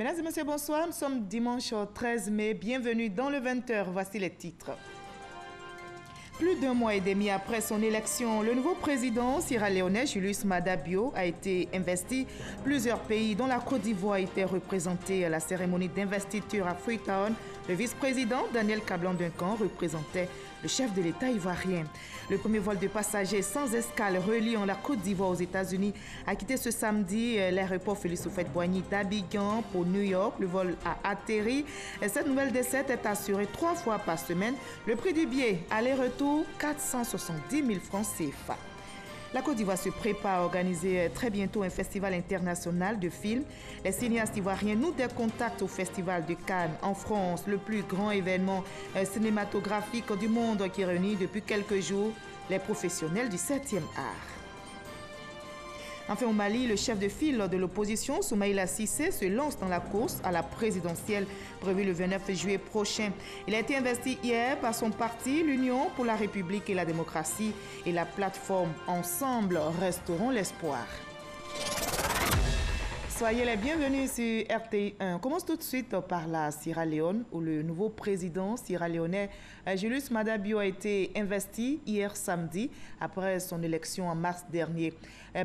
Mesdames et messieurs, bonsoir. Nous sommes dimanche 13 mai. Bienvenue dans le 20h. Voici les titres. Plus d'un mois et demi après son élection, le nouveau président sierra-léonais Julius Maada Bio a été investi. Plusieurs pays, dont la Côte d'Ivoire, étaient représentés à la cérémonie d'investiture à Freetown. Le vice-président Daniel Kablan-Duncan représentait le chef de l'État ivoirien. Le premier vol de passagers sans escale reliant la Côte d'Ivoire aux États-Unis a quitté ce samedi l'aéroport Félix Houphouët-Boigny d'Abidjan pour New York. Le vol a atterri. Cette nouvelle desserte est assurée 3 fois par semaine. Le prix du billet aller-retour, 470 000 francs CFA. La Côte d'Ivoire se prépare à organiser très bientôt un festival international de films. Les cinéastes ivoiriens nouent des contacts au Festival de Cannes en France, le plus grand événement cinématographique du monde qui réunit depuis quelques jours les professionnels du 7e art. Enfin, au Mali, le chef de file de l'opposition, Soumaïla Cissé, se lance dans la course à la présidentielle prévue le 29 juillet prochain. Il a été investi hier par son parti, l'Union pour la République et la démocratie, et la plateforme Ensemble Restaurons l'espoir. Soyez les bienvenus sur RTI 1. On commence tout de suite par la Sierra Leone, où le nouveau président sierra-léonais Julius Maada Bio a été investi hier samedi, après son élection en mars dernier.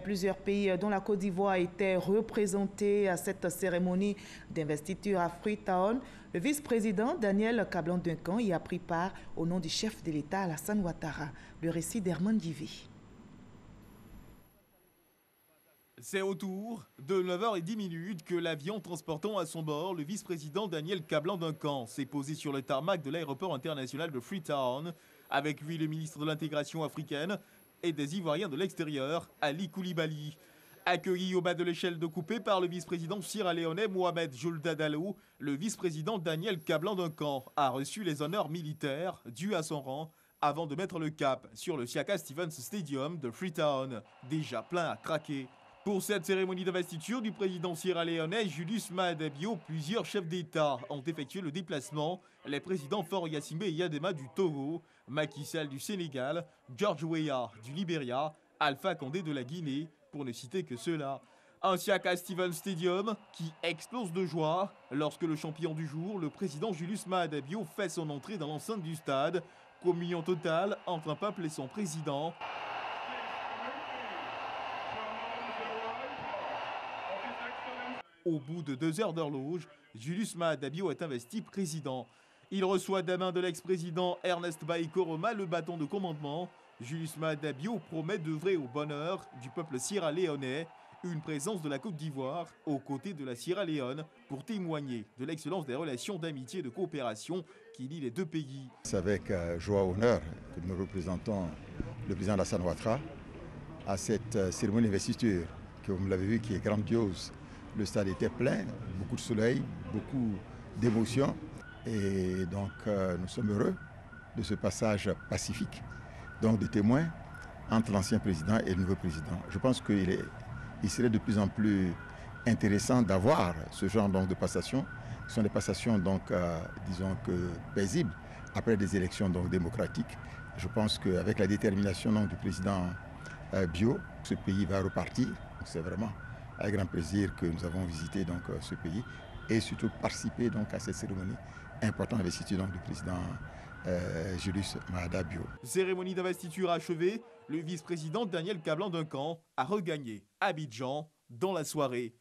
Plusieurs pays, dont la Côte d'Ivoire, étaient représentés à cette cérémonie d'investiture à Freetown. Le vice-président Daniel Kablan-Duncan y a pris part au nom du chef de l'État Alassane Ouattara. Le récit d'Herman Divi. C'est autour de 9h10 que l'avion transportant à son bord le vice-président Daniel Kablan-Duncan s'est posé sur le tarmac de l'aéroport international de Freetown. Avec lui, le ministre de l'intégration africaine et des Ivoiriens de l'extérieur, Ali Koulibaly. Accueilli au bas de l'échelle de coupé par le vice-président sierra-léonais Mohamed Julda Dallo, le vice-président Daniel Kablan-Duncan a reçu les honneurs militaires dus à son rang avant de mettre le cap sur le Siaka Stevens Stadium de Freetown, déjà plein à craquer. Pour cette cérémonie d'investiture du président sierra-léonais Julius Maada Bio, plusieurs chefs d'État ont effectué le déplacement. Les présidents Faure Gnassingbé et Yadema du Togo, Macky Sall du Sénégal, George Weah du Libéria, Alpha Condé de la Guinée, pour ne citer que ceux-là. Un Siaka Stevens Stadium qui explose de joie lorsque le champion du jour, le président Julius Maada Bio, fait son entrée dans l'enceinte du stade. Communion totale entre un peuple et son président. Au bout de 2 heures d'horloge, Julius Maada Bio est investi président. Il reçoit des mains de l'ex-président Ernest Bai Koroma le bâton de commandement. Julius Maada Bio promet d'œuvrer au bonheur du peuple sierra-léonais, une présence de la Côte d'Ivoire aux côtés de la Sierra Leone pour témoigner de l'excellence des relations d'amitié et de coopération qui lient les deux pays. C'est avec joie et honneur que nous représentons le président Alassane Ouattara à cette cérémonie d'investiture, que vous l'avez vu, qui est grandiose. Le stade était plein, beaucoup de soleil, beaucoup d'émotions. Et donc nous sommes heureux de ce passage pacifique, donc de témoins entre l'ancien président et le nouveau président. Je pense qu'il serait de plus en plus intéressant d'avoir ce genre donc, de passations. Ce sont des passations donc, disons que paisibles, après des élections donc, démocratiques. Je pense qu'avec la détermination donc, du président Bio, ce pays va repartir. C'est vraiment avec grand plaisir que nous avons visité donc, ce pays et surtout participé donc, à cette cérémonie importante d'investiture du président Julius Maada Bio. Cérémonie d'investiture achevée, le vice-président Daniel Kablan-Duncan a regagné Abidjan dans la soirée.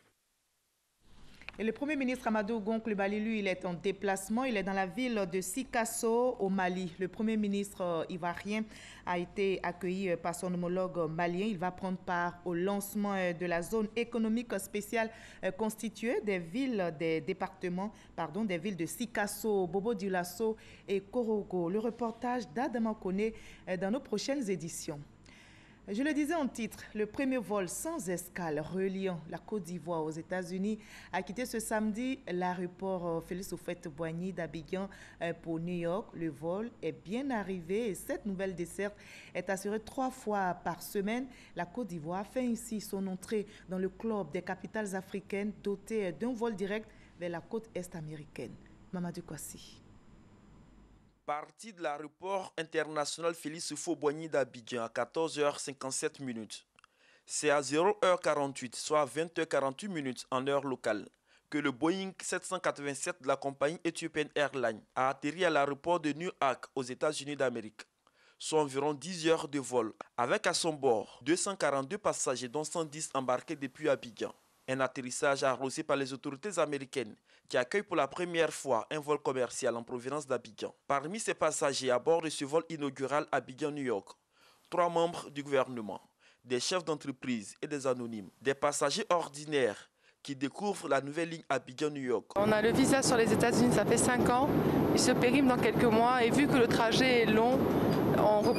Et le Premier ministre Amadou Gon Coulibaly, lui, il est en déplacement. Il est dans la ville de Sikasso, au Mali. Le Premier ministre ivoirien a été accueilli par son homologue malien. Il va prendre part au lancement de la zone économique spéciale constituée des villes, des départements, des villes de Sikasso, Bobo-Dioulasso et Korogo. Le reportage d'Adama Kone dans nos prochaines éditions. Je le disais en titre, le premier vol sans escale reliant la Côte d'Ivoire aux États-Unis a quitté ce samedi l'aéroport Félix Houphouët-Boigny d'Abidjan pour New York. Le vol est bien arrivé et cette nouvelle desserte est assurée 3 fois par semaine. La Côte d'Ivoire fait ainsi son entrée dans le club des capitales africaines doté d'un vol direct vers la côte est américaine. Mamadou Kwasi. Parti de l'aéroport international Félix Houphouët-Boigny d'Abidjan à 14h57. C'est à 0h48, soit 20h48 en heure locale, que le Boeing 787 de la compagnie Ethiopian Airlines a atterri à l'aéroport de Newark aux États-Unis d'Amérique. Soit environ 10 heures de vol, avec à son bord 242 passagers dont 110 embarqués depuis Abidjan. Un atterrissage arrosé par les autorités américaines qui accueillent pour la première fois un vol commercial en provenance d'Abidjan. Parmi ces passagers à bord de ce vol inaugural Abidjan-New York, 3 membres du gouvernement, des chefs d'entreprise et des anonymes, des passagers ordinaires qui découvrent la nouvelle ligne Abidjan-New York. On a le visa sur les États-Unis, ça fait 5 ans. Il se périme dans quelques mois et vu que le trajet est long,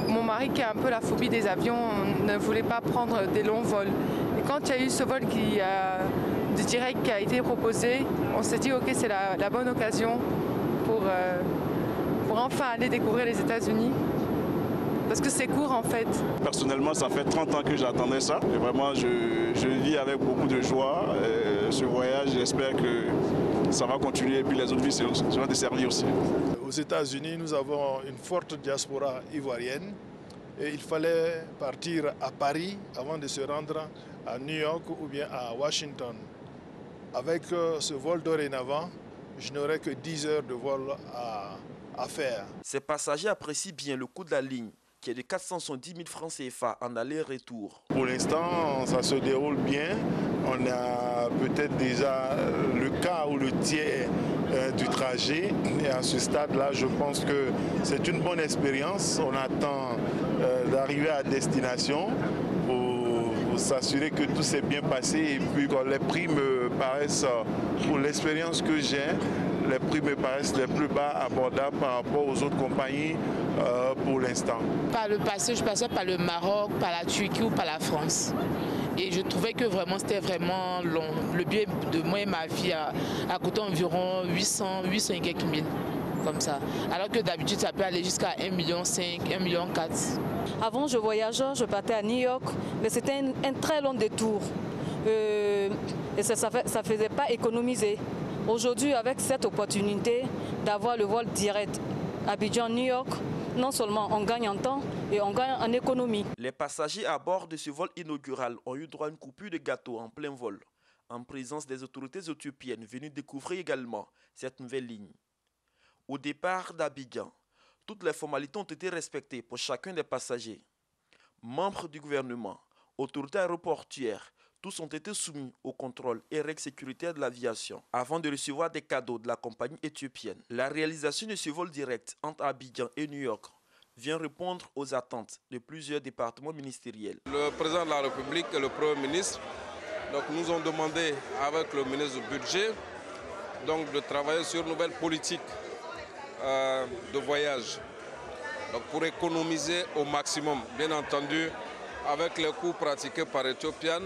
mon mari qui a un peu la phobie des avions ne voulait pas prendre des longs vols. Et quand il y a eu ce vol de direct qui a été proposé, on s'est dit ok, c'est la bonne occasion pour enfin aller découvrir les États-Unis. Parce que c'est court en fait. Personnellement, ça fait 30 ans que j'attendais ça. Et vraiment, je vis avec beaucoup de joie ce voyage. J'espère que ça va continuer et puis les autres vies seront desservies aussi. Aux États-Unis, nous avons une forte diaspora ivoirienne et il fallait partir à Paris avant de se rendre à New York ou bien à Washington. Avec ce vol dorénavant, je n'aurai que 10 heures de vol à faire. Ces passagers apprécient bien le coût de la ligne, qui est de 470 000 francs CFA en aller-retour. Pour l'instant, ça se déroule bien. On a peut-être déjà le quart ou le tiers du trajet. Et à ce stade-là, je pense que c'est une bonne expérience. On attend d'arriver à destination pour s'assurer que tout s'est bien passé. Et puis quand les prix me paraissent, pour l'expérience que j'ai, les prix me paraissent les plus bas abordables par rapport aux autres compagnies pour l'instant. Par le passé, je passais par le Maroc, par la Turquie ou par la France. Et je trouvais que vraiment c'était vraiment long. Le billet de moi et ma fille a coûté environ 800 et quelques mille, comme ça. Alors que d'habitude, ça peut aller jusqu'à 1,5 million, 1,4 million. Avant, je voyageais, je partais à New York, mais c'était un très long détour. Et ça ne faisait pas économiser. Aujourd'hui, avec cette opportunité d'avoir le vol direct Abidjan-New York, non seulement on gagne en temps et on gagne en économie. Les passagers à bord de ce vol inaugural ont eu droit à une coupure de gâteau en plein vol, en présence des autorités éthiopiennes venues découvrir également cette nouvelle ligne. Au départ d'Abidjan, toutes les formalités ont été respectées pour chacun des passagers. Membres du gouvernement, autorités aéroportuaires, tous ont été soumis au contrôle et règles sécuritaires de l'aviation avant de recevoir des cadeaux de la compagnie éthiopienne. La réalisation de ce vol direct entre Abidjan et New York vient répondre aux attentes de plusieurs départements ministériels. Le président de la République et le Premier ministre nous ont demandé avec le ministre du Budget de travailler sur une nouvelle politique de voyage pour économiser au maximum. Bien entendu, avec les coûts pratiqués par Ethiopian,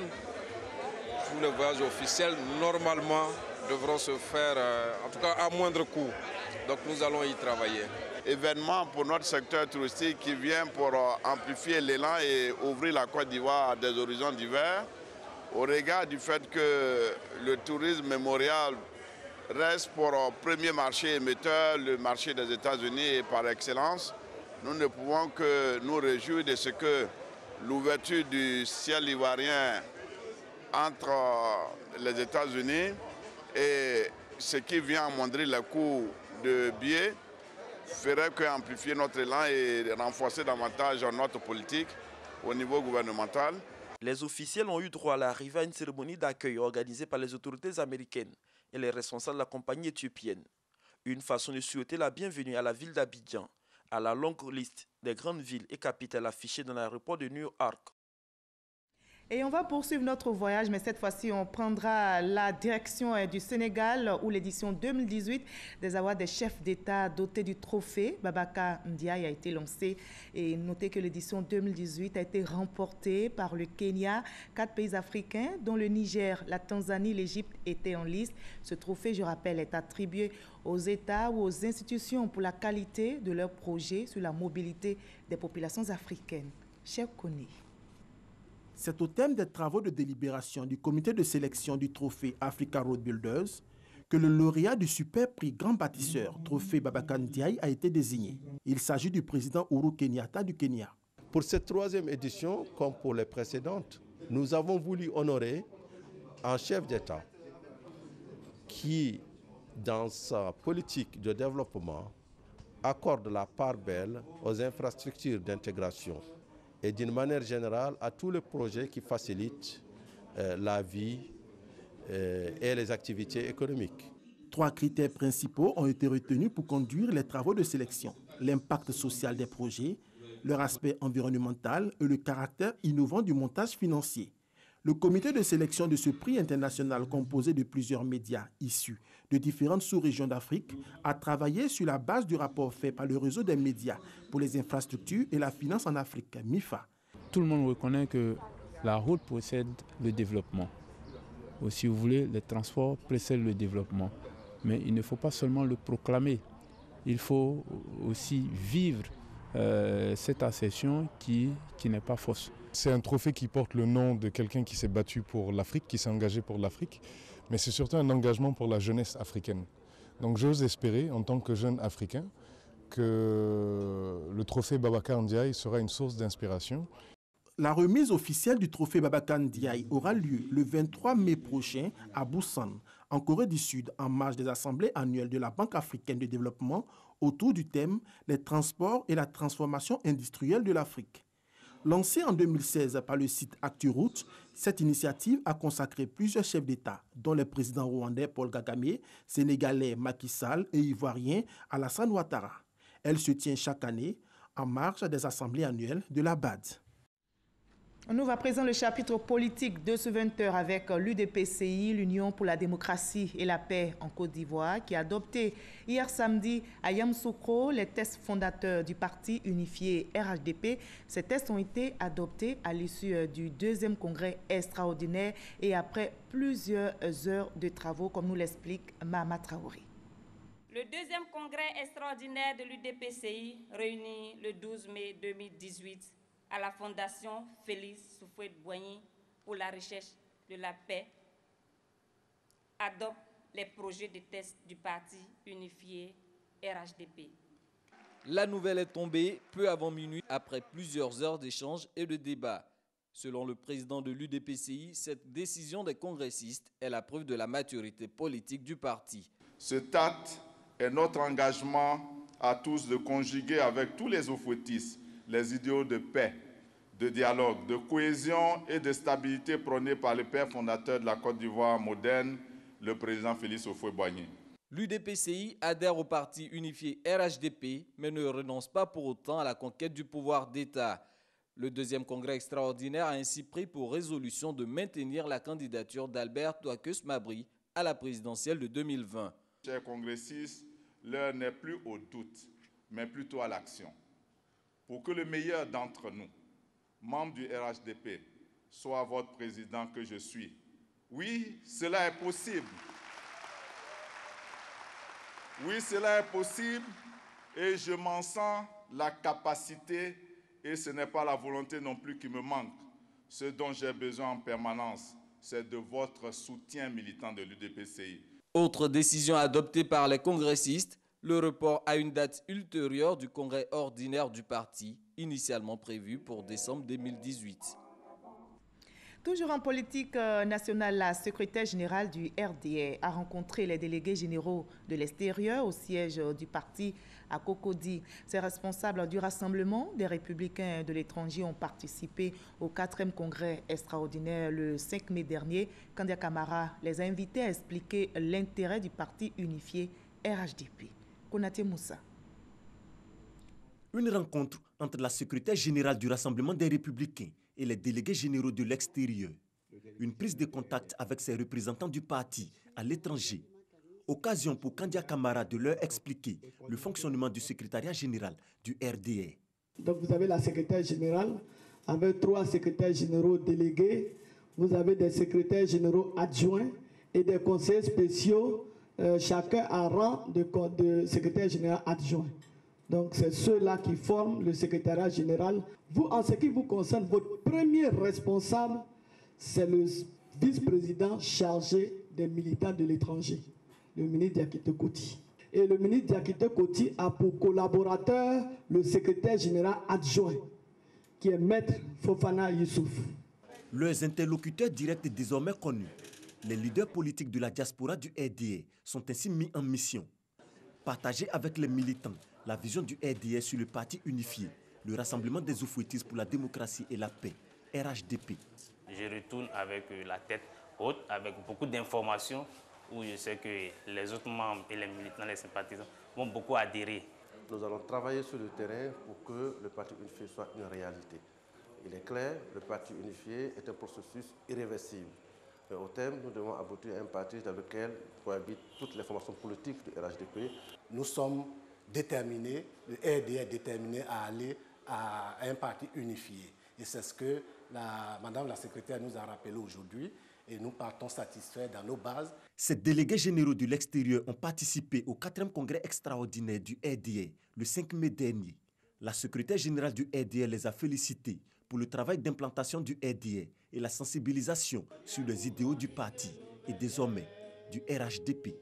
tous les voyages officiels, normalement, devront se faire, en tout cas, à moindre coût. Donc, nous allons y travailler. Événement pour notre secteur touristique qui vient pour amplifier l'élan et ouvrir la Côte d'Ivoire à des horizons divers. Au regard du fait que le tourisme mémorial reste pour premier marché émetteur, le marché des États-Unis par excellence, nous ne pouvons que nous réjouir de ce que l'ouverture du ciel ivoirien entre les États-Unis et ce qui vient amoindrir les coûts de billets ferait qu'amplifier notre élan et renforcer davantage notre politique au niveau gouvernemental. Les officiels ont eu droit à l'arrivée à une cérémonie d'accueil organisée par les autorités américaines et les responsables de la compagnie éthiopienne. Une façon de souhaiter la bienvenue à la ville d'Abidjan, à la longue liste des grandes villes et capitales affichées dans l'aéroport de New York. Et on va poursuivre notre voyage, mais cette fois-ci, on prendra la direction du Sénégal, où l'édition 2018 des awards des chefs d'État dotés du trophée Babacar Ndiaye a été lancée. Et notez que l'édition 2018 a été remportée par le Kenya, 4 pays africains, dont le Niger, la Tanzanie, l'Égypte étaient en liste. Ce trophée, je rappelle, est attribué aux États ou aux institutions pour la qualité de leurs projets sur la mobilité des populations africaines. Cher Koné. C'est au thème des travaux de délibération du comité de sélection du trophée Africa Road Builders que le lauréat du super prix Grand Bâtisseur, trophée Babacar Ndiaye, a été désigné. Il s'agit du président Uhuru Kenyatta du Kenya. Pour cette troisième édition, comme pour les précédentes, nous avons voulu honorer un chef d'État qui, dans sa politique de développement, accorde la part belle aux infrastructures d'intégration et d'une manière générale à tous les projets qui facilitent la vie et les activités économiques. 3 critères principaux ont été retenus pour conduire les travaux de sélection: l'impact social des projets, leur aspect environnemental et le caractère innovant du montage financier. Le comité de sélection de ce prix international, composé de plusieurs médias issus de différentes sous-régions d'Afrique, a travaillé sur la base du rapport fait par le réseau des médias pour les infrastructures et la finance en Afrique, MIFA. Tout le monde reconnaît que la route précède le développement. Ou si vous voulez, les transports précèdent le développement. Mais il ne faut pas seulement le proclamer, il faut aussi vivre cette assertion qui n'est pas fausse. C'est un trophée qui porte le nom de quelqu'un qui s'est battu pour l'Afrique, qui s'est engagé pour l'Afrique, mais c'est surtout un engagement pour la jeunesse africaine. Donc j'ose espérer, en tant que jeune africain, que le trophée Babacar Ndiaye sera une source d'inspiration. La remise officielle du trophée Babacar Ndiaye aura lieu le 23 mai prochain à Busan, en Corée du Sud, en marge des assemblées annuelles de la Banque africaine de développement autour du thème « Les transports et la transformation industrielle de l'Afrique ». Lancée en 2016 par le site ActuRoute, cette initiative a consacré plusieurs chefs d'État, dont les présidents rwandais Paul Kagame, sénégalais Macky Sall et ivoirien Alassane Ouattara. Elle se tient chaque année en marge des assemblées annuelles de la BAD. On ouvre à présent le chapitre politique de ce 20h avec l'UDPCI, l'Union pour la démocratie et la paix en Côte d'Ivoire, qui a adopté hier samedi à Yamoussoukro les tests fondateurs du parti unifié RHDP. Ces tests ont été adoptés à l'issue du 2e congrès extraordinaire et après plusieurs heures de travaux, comme nous l'explique Mahama Traoré. Le 2e congrès extraordinaire de l'UDPCI, réuni le 12 mai 2018, à la Fondation Félix Houphouët-Boigny pour la recherche de la paix, adopte les projets de test du parti unifié RHDP. La nouvelle est tombée peu avant minuit après plusieurs heures d'échanges et de débats. Selon le président de l'UDPCI, cette décision des congressistes est la preuve de la maturité politique du parti. Cet acte est notre engagement à tous de conjuguer avec tous les oufouettistes les idéaux de paix, de dialogue, de cohésion et de stabilité prônés par le père fondateur de la Côte d'Ivoire moderne, le président Félix Houphouët-Boigny. L'UDPCI adhère au parti unifié RHDP, mais ne renonce pas pour autant à la conquête du pouvoir d'État. Le 2e congrès extraordinaire a ainsi pris pour résolution de maintenir la candidature d'Albert Douakeus Mabry à la présidentielle de 2020. Chers congressistes, l'heure n'est plus au doute, mais plutôt à l'action. Pour que le meilleur d'entre nous, membres du RHDP, soit votre président que je suis. Oui, cela est possible. Oui, cela est possible et je m'en sens la capacité et ce n'est pas la volonté non plus qui me manque. Ce dont j'ai besoin en permanence, c'est de votre soutien militant de l'UDPCI. Autre décision adoptée par les congressistes, le report à une date ultérieure du congrès ordinaire du parti, initialement prévu pour décembre 2018. Toujours en politique nationale, la secrétaire générale du RDA a rencontré les délégués généraux de l'extérieur au siège du parti à Cocody. Ces responsables du Rassemblement des Républicains de l'étranger ont participé au 4e congrès extraordinaire le 5 mai dernier. Kandia Camara les a invités à expliquer l'intérêt du parti unifié RHDP. Konaté Moussa. Une rencontre entre la secrétaire générale du Rassemblement des Républicains et les délégués généraux de l'extérieur. Une prise de contact avec ces représentants du parti à l'étranger. Occasion pour Kandia Camara de leur expliquer le fonctionnement du secrétariat général du RDA. Donc vous avez la secrétaire générale avec 3 secrétaires généraux délégués. Vous avez des secrétaires généraux adjoints et des conseillers spéciaux, chacun en rang de secrétaire général adjoint. Donc c'est ceux-là qui forment le secrétariat général. Vous, en ce qui vous concerne, votre premier responsable, c'est le vice-président chargé des militants de l'étranger, le ministre Diakité Koti. Et le ministre Diakité Koti a pour collaborateur le secrétaire général adjoint, qui est Maître Fofana Youssouf. Leurs interlocuteurs directs désormais connus, Les leaders politiques de la diaspora du RDA sont ainsi mis en mission. Partager avec les militants la vision du RDA sur le parti unifié, le Rassemblement des Oufouettistes pour la démocratie et la paix, RHDP. Je retourne avec la tête haute, avec beaucoup d'informations, où je sais que les autres membres et les militants, les sympathisants vont beaucoup adhérer. Nous allons travailler sur le terrain pour que le parti unifié soit une réalité. Il est clair, le parti unifié est un processus irréversible. Mais au terme, nous devons aboutir à un parti dans lequel cohabitent toutes les formations politiques du RHDP. Nous sommes déterminés, le RDA est déterminé à aller à un parti unifié. Et c'est ce que Madame la secrétaire nous a rappelé aujourd'hui. Et nous partons satisfaits dans nos bases. Ces délégués généraux de l'extérieur ont participé au 4e congrès extraordinaire du RDA le 5 mai dernier. La secrétaire générale du RDA les a félicités pour le travail d'implantation du RDA et la sensibilisation sur les idéaux du parti et désormais du RHDP.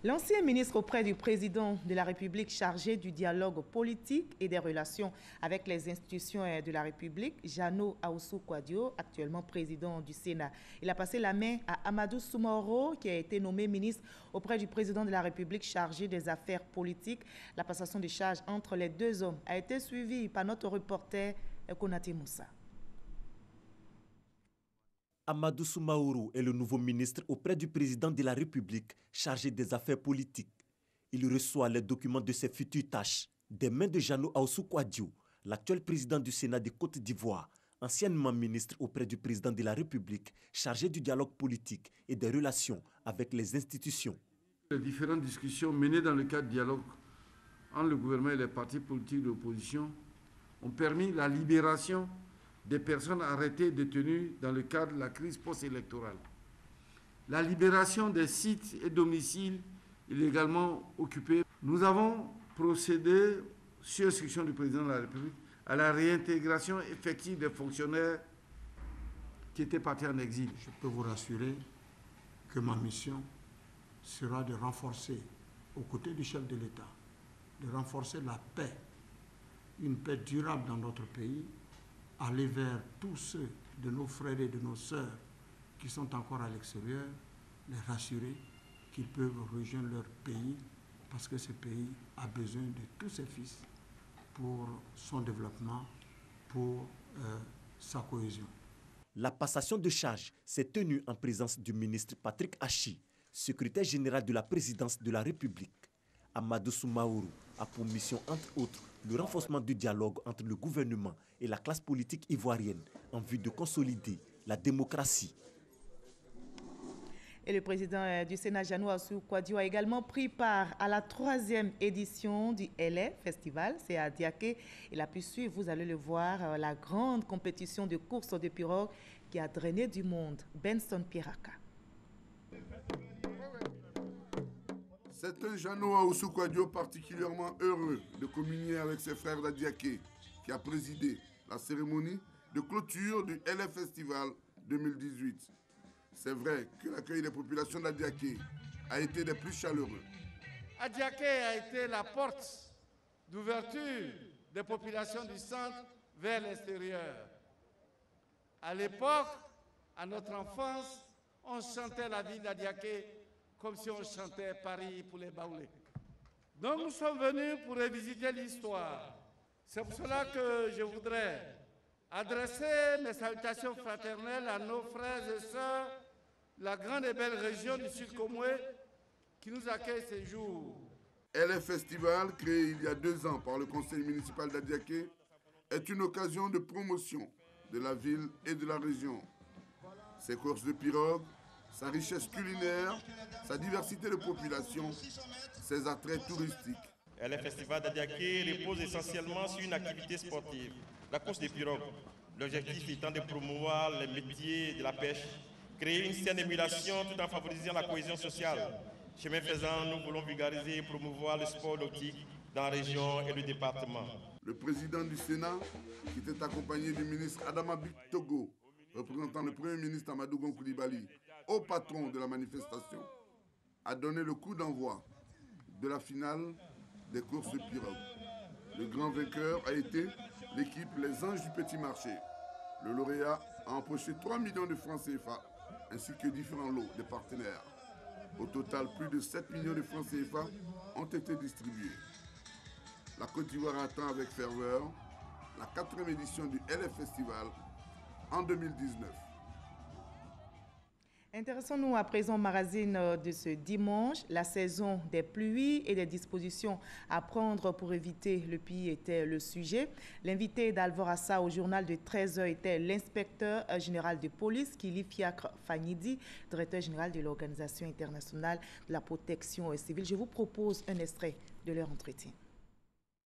L'ancien ministre auprès du président de la République chargé du dialogue politique et des relations avec les institutions de la République, Jano Aoussou Kouadio, actuellement président du Sénat. Il a passé la main à Amadou Soumaoro, qui a été nommé ministre auprès du président de la République chargé des affaires politiques. La passation de charges entre les deux hommes a été suivie par notre reporter Konaté Moussa. Amadou Soumaoro est le nouveau ministre auprès du président de la République chargé des affaires politiques. Il reçoit les documents de ses futures tâches des mains de Jano Aoussou Kouadio, l'actuel président du Sénat de Côte d'Ivoire, anciennement ministre auprès du président de la République chargé du dialogue politique et des relations avec les institutions. Les différentes discussions menées dans le cadre du dialogue entre le gouvernement et les partis politiques de l'opposition ont permis la libération des personnes arrêtées et détenues dans le cadre de la crise post-électorale. La libération des sites et domiciles illégalement occupés. Nous avons procédé, sur instruction du président de la République, à la réintégration effective des fonctionnaires qui étaient partis en exil. Je peux vous rassurer que ma mission sera de renforcer, aux côtés du chef de l'État, de renforcer la paix, une paix durable dans notre pays, aller vers tous ceux de nos frères et de nos sœurs qui sont encore à l'extérieur, les rassurer qu'ils peuvent rejoindre leur pays parce que ce pays a besoin de tous ses fils pour son développement, pour sa cohésion. La passation de charge s'est tenue en présence du ministre Patrick Hachi, secrétaire général de la présidence de la République. Amadou Soumaoro a pour mission, entre autres, le renforcement du dialogue entre le gouvernement et la classe politique ivoirienne en vue de consolider la démocratie. Et le président du Sénat, Jano Aoussou Kouadio, a également pris part à la 3e édition du LF Festival. C'est à Diaké. Il a pu suivre, vous allez le voir, la grande compétition de course de pirogue qui a drainé du monde. Benson Piraka. C'est un Jano Aoussou Kouadio particulièrement heureux de communier avec ses frères d'Adiaké, qui a présidé la cérémonie de clôture du LF Festival 2018. C'est vrai que l'accueil des populations d'Adiaké a été des plus chaleureux. Adiaké a été la porte d'ouverture des populations du centre vers l'extérieur. À l'époque, à notre enfance, on chantait la ville d'Adiaké comme si on chantait Paris pour les Baoulés. Donc nous sommes venus pour revisiter l'histoire. C'est pour cela que je voudrais adresser mes salutations fraternelles à nos frères et sœurs de la grande et belle région du Sud Comoué qui nous accueille ces jours. LF Festival, créé il y a 2 ans par le conseil municipal d'Adiaké, est une occasion de promotion de la ville et de la région. Ses courses de pirogues, sa richesse culinaire, sa diversité de population, ses attraits touristiques. Le festival d'Adiaké repose essentiellement sur une activité sportive, la course des pirogues. L'objectif étant de promouvoir les métiers de la pêche, créer une saine émulation tout en favorisant la cohésion sociale. Chemin faisant, nous voulons vulgariser et promouvoir le sport nautique dans la région et le département. Le président du Sénat, qui était accompagné du ministre Adama Togo, représentant le Premier ministre Amadou Gon Coulibaly, au patron de la manifestation, a donné le coup d'envoi de la finale des courses de pirogue. Le grand vainqueur a été l'équipe Les Anges du Petit Marché. Le lauréat a empoché 3 millions de francs CFA ainsi que différents lots des partenaires. Au total, plus de 7 millions de francs CFA ont été distribués. La Côte d'Ivoire attend avec ferveur la 4e édition du LF Festival en 2019. Intéressons-nous à présent au magazine de ce dimanche. La saison des pluies et des dispositions à prendre pour éviter le pire était le sujet. L'invité d'Alvorassa au journal de 13h était l'inspecteur général de police, Kili Fiacre Fagnidi, directeur général de l'Organisation internationale de la protection civile. Je vous propose un extrait de leur entretien.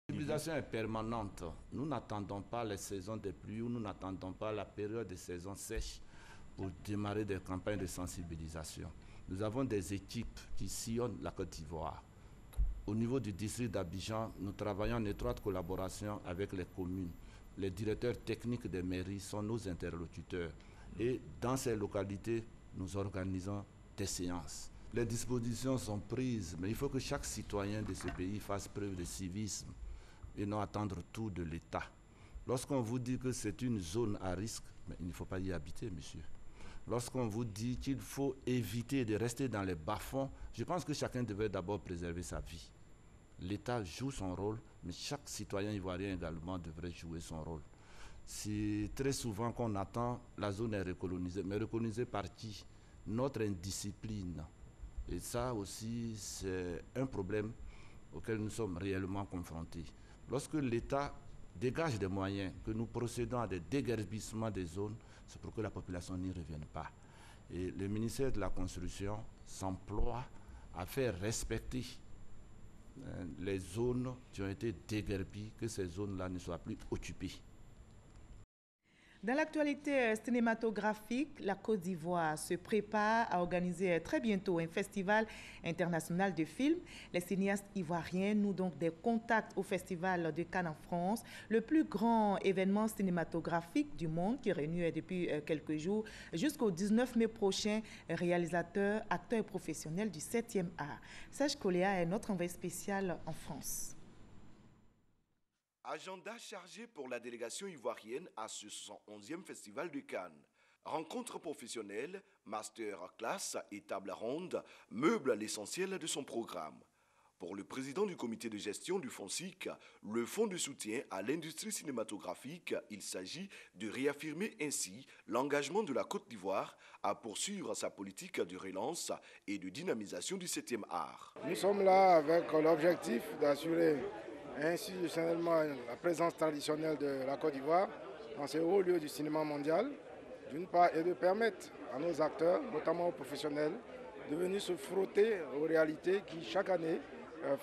La sensibilisation est permanente. Nous n'attendons pas les saisons des pluies ou nous n'attendons pas la période de saison sèche pour démarrer des campagnes de sensibilisation. Nous avons des équipes qui sillonnent la Côte d'Ivoire. Au niveau du district d'Abidjan, nous travaillons en étroite collaboration avec les communes. Les directeurs techniques des mairies sont nos interlocuteurs. Et dans ces localités, nous organisons des séances. Les dispositions sont prises, mais il faut que chaque citoyen de ce pays fasse preuve de civisme et non attendre tout de l'État. Lorsqu'on vous dit que c'est une zone à risque, mais il ne faut pas y habiter, monsieur. Lorsqu'on vous dit qu'il faut éviter de rester dans les bas-fonds, je pense que chacun devait d'abord préserver sa vie. L'État joue son rôle, mais chaque citoyen ivoirien également devrait jouer son rôle. C'est très souvent qu'on attend, la zone est recolonisée, mais recolonisée par qui? Notre indiscipline. Et ça aussi, c'est un problème auquel nous sommes réellement confrontés. Lorsque l'État dégage des moyens, que nous procédons à des déguerpissements des zones, c'est pour que la population n'y revienne pas. Et le ministère de la Construction s'emploie à faire respecter les zones qui ont été déguerpies, que ces zones-là ne soient plus occupées. Dans l'actualité cinématographique, la Côte d'Ivoire se prépare à organiser très bientôt un festival international de films. Les cinéastes ivoiriens nouent donc des contacts au Festival de Cannes en France, le plus grand événement cinématographique du monde qui réunit depuis quelques jours jusqu'au 19 mai prochain réalisateurs, acteurs et professionnels du 7e art. Serge Coléa est notre envoyé spécial en France. Agenda chargé pour la délégation ivoirienne à ce 111e Festival de Cannes. Rencontres professionnelles, masterclass et table ronde meublent l'essentiel de son programme. Pour le président du comité de gestion du FONSIC, le fonds de soutien à l'industrie cinématographique, il s'agit de réaffirmer ainsi l'engagement de la Côte d'Ivoire à poursuivre sa politique de relance et de dynamisation du 7e art. Nous sommes là avec l'objectif d'assurer institutionnellement la présence traditionnelle de la Côte d'Ivoire dans ces hauts lieux du cinéma mondial, d'une part, et de permettre à nos acteurs, notamment aux professionnels, de venir se frotter aux réalités qui, chaque année,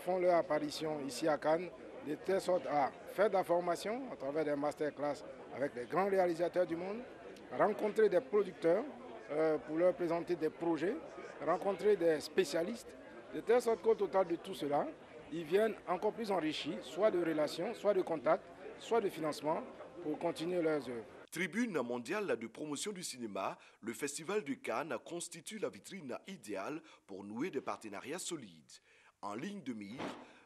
font leur apparition ici à Cannes, de telle sorte à faire de la formation à travers des masterclass avec les grands réalisateurs du monde, rencontrer des producteurs pour leur présenter des projets, rencontrer des spécialistes, de telle sorte qu'au total de tout cela, ils viennent encore plus enrichis, soit de relations, soit de contacts, soit de financement pour continuer leurs œuvres. Tribune mondiale de promotion du cinéma, le Festival de Cannes constitue la vitrine idéale pour nouer des partenariats solides. En ligne de mire,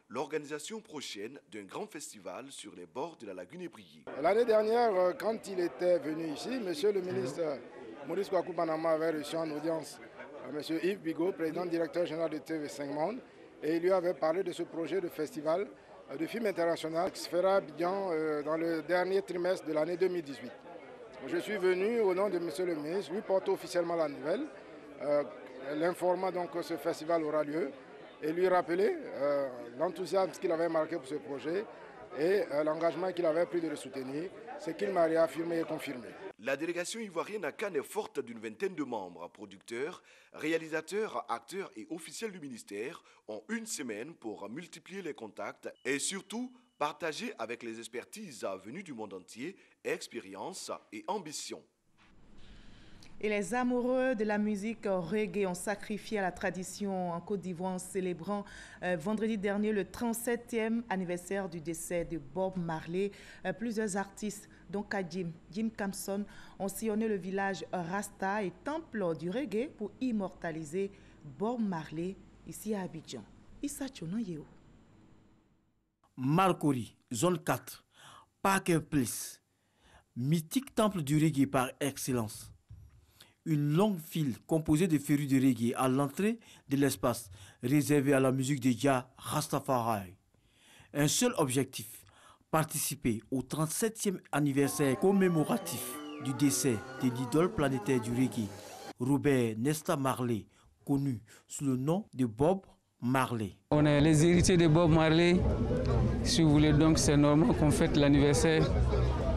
l'organisation prochaine d'un grand festival sur les bords de la lagune ébriée. L'année dernière, quand il était venu ici, monsieur le ministre Maurice Kwaku Banama avait reçu en audience monsieur Yves Bigot, président directeur général de TV5 Monde, et il lui avait parlé de ce projet de festival de films international qui se fera bien dans le dernier trimestre de l'année 2018. Je suis venu au nom de monsieur le ministre, lui porter officiellement la nouvelle, l'informant donc que ce festival aura lieu et lui rappeler l'enthousiasme qu'il avait marqué pour ce projet et l'engagement qu'il avait pris de le soutenir, ce qu'il m'a réaffirmé et confirmé. La délégation ivoirienne à Cannes est forte d'une vingtaine de membres, producteurs, réalisateurs, acteurs et officiels du ministère ont une semaine pour multiplier les contacts et surtout partager avec les expertises venues du monde entier, expérience et ambition. Et les amoureux de la musique reggae ont sacrifié à la tradition en Côte d'Ivoire en célébrant vendredi dernier le 37e anniversaire du décès de Bob Marley. Plusieurs artistes, dont Jim Campson, ont sillonné le village Rasta et temple du reggae pour immortaliser Bob Marley ici à Abidjan. Issa Tchonoyeo. Marcory, zone 4, Parker Place, mythique temple du reggae par excellence. une longue file composée de férus de reggae à l'entrée de l'espace réservé à la musique de Jah Rastafari. Un seul objectif, participer au 37e anniversaire commémoratif du décès de l'idole planétaire du reggae, Robert Nesta Marley, connu sous le nom de Bob Marley. On est les héritiers de Bob Marley. Si vous voulez, donc c'est normal qu'on fête l'anniversaire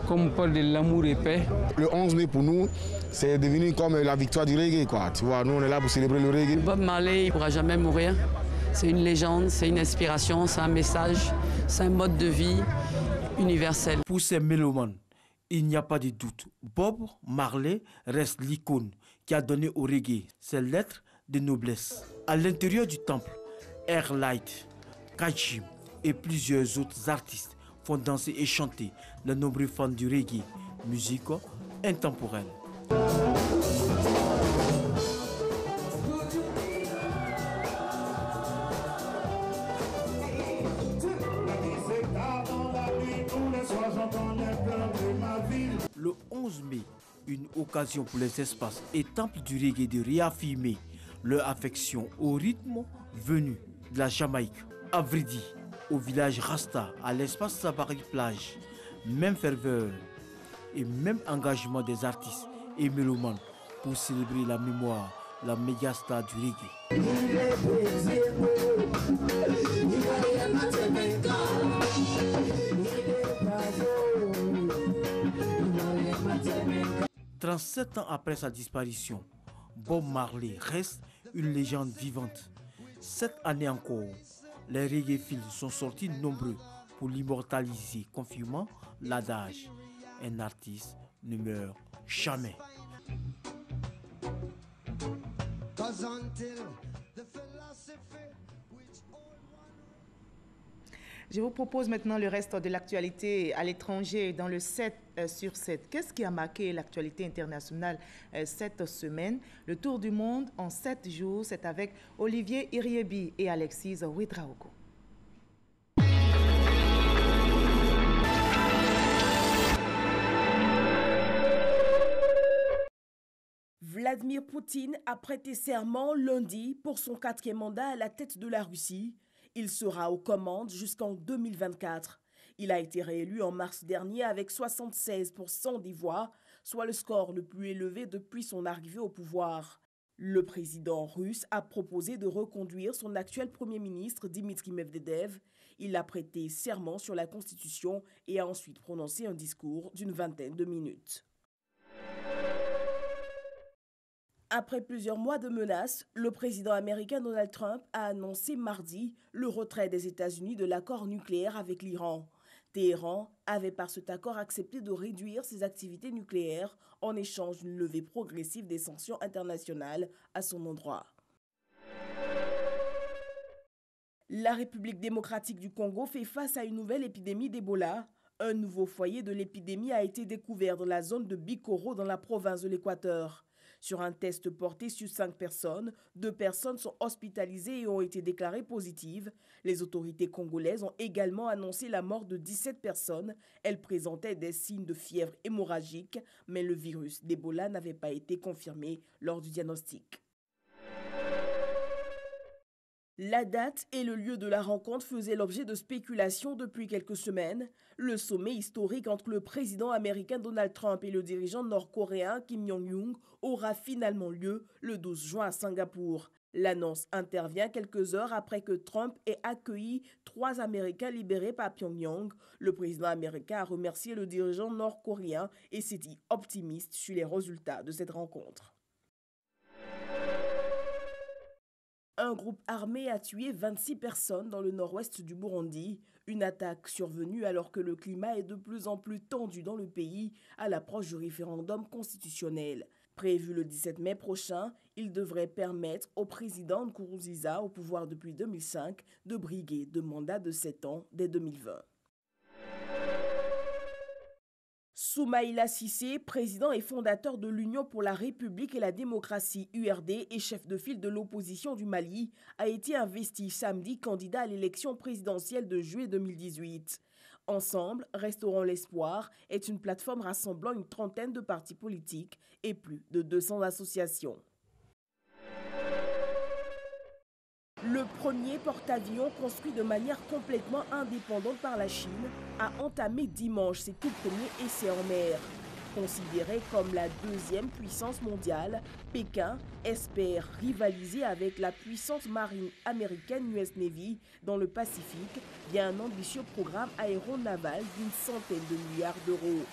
comme on parle de l'amour et paix. Le 11 mai pour nous, c'est devenu comme la victoire du reggae, quoi. Tu vois, nous on est là pour célébrer le reggae. Bob Marley ne pourra jamais mourir. C'est une légende, c'est une inspiration, c'est un message, c'est un mode de vie universel. Pour ces mélomanes, il n'y a pas de doute. Bob Marley reste l'icône qui a donné au reggae ses lettres de noblesse. À l'intérieur du temple, Airlight, Kajim et plusieurs autres artistes font danser et chanter les nombreux fans du reggae, musique intemporelle. Le 11 mai, une occasion pour les espaces et temples du reggae de réaffirmer leur affection au rythme venu de la Jamaïque. À Vridi, au village Rasta, à l'espace Safari Plage, même ferveur et même engagement des artistes et mélomanes pour célébrer la mémoire, la méga-star du reggae. « 37 ans après sa disparition, Bob Marley reste une légende vivante. Cette année encore, les reggae-philes sont sortis nombreux pour l'immortaliser, confirmant l'adage « Un artiste ne meurt jamais ». Je vous propose maintenant le reste de l'actualité à l'étranger dans le 7 sur 7. Qu'est-ce qui a marqué l'actualité internationale cette semaine? Le tour du monde en 7 jours, c'est avec Olivier Iriebi et Alexis Ouedraogo. Vladimir Poutine a prêté serment lundi pour son 4e mandat à la tête de la Russie. Il sera aux commandes jusqu'en 2024. Il a été réélu en mars dernier avec 76% des voix, soit le score le plus élevé depuis son arrivée au pouvoir. Le président russe a proposé de reconduire son actuel Premier ministre Dmitry Medvedev. Il a prêté serment sur la Constitution et a ensuite prononcé un discours d'une vingtaine de minutes. Après plusieurs mois de menaces, le président américain Donald Trump a annoncé mardi le retrait des États-Unis de l'accord nucléaire avec l'Iran. Téhéran avait par cet accord accepté de réduire ses activités nucléaires en échange d'une levée progressive des sanctions internationales à son endroit. La République démocratique du Congo fait face à une nouvelle épidémie d'Ebola. Un nouveau foyer de l'épidémie a été découvert dans la zone de Bikoro dans la province de l'Équateur. Sur un test porté sur 5 personnes, 2 personnes sont hospitalisées et ont été déclarées positives. Les autorités congolaises ont également annoncé la mort de 17 personnes. Elles présentaient des signes de fièvre hémorragique, mais le virus d'Ebola n'avait pas été confirmé lors du diagnostic. La date et le lieu de la rencontre faisaient l'objet de spéculations depuis quelques semaines. Le sommet historique entre le président américain Donald Trump et le dirigeant nord-coréen Kim Jong-un aura finalement lieu le 12 juin à Singapour. L'annonce intervient quelques heures après que Trump ait accueilli 3 Américains libérés par Pyongyang. Le président américain a remercié le dirigeant nord-coréen et s'est dit optimiste sur les résultats de cette rencontre. Un groupe armé a tué 26 personnes dans le nord-ouest du Burundi. Une attaque survenue alors que le climat est de plus en plus tendu dans le pays à l'approche du référendum constitutionnel. Prévu le 17 mai prochain, il devrait permettre au président Nkurunziza, au pouvoir depuis 2005, de briguer 2 mandats de 7 ans dès 2020. Soumaïla Cissé, président et fondateur de l'Union pour la République et la démocratie URD et chef de file de l'opposition du Mali, a été investi samedi candidat à l'élection présidentielle de juillet 2018. Ensemble, Restaurons l'Espoir est une plateforme rassemblant une trentaine de partis politiques et plus de 200 associations. Le premier porte-avions construit de manière complètement indépendante par la Chine a entamé dimanche ses tout premiers essais en mer. Considéré comme la deuxième puissance mondiale, Pékin espère rivaliser avec la puissance marine américaine US Navy dans le Pacifique via un ambitieux programme aéronaval d'une centaine de milliards d'euros.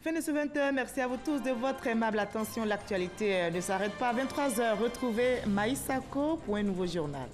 Fin de ce 20h, merci à vous tous de votre aimable attention. L'actualité ne s'arrête pas. À 23h, retrouvez Maïsako pour un nouveau journal.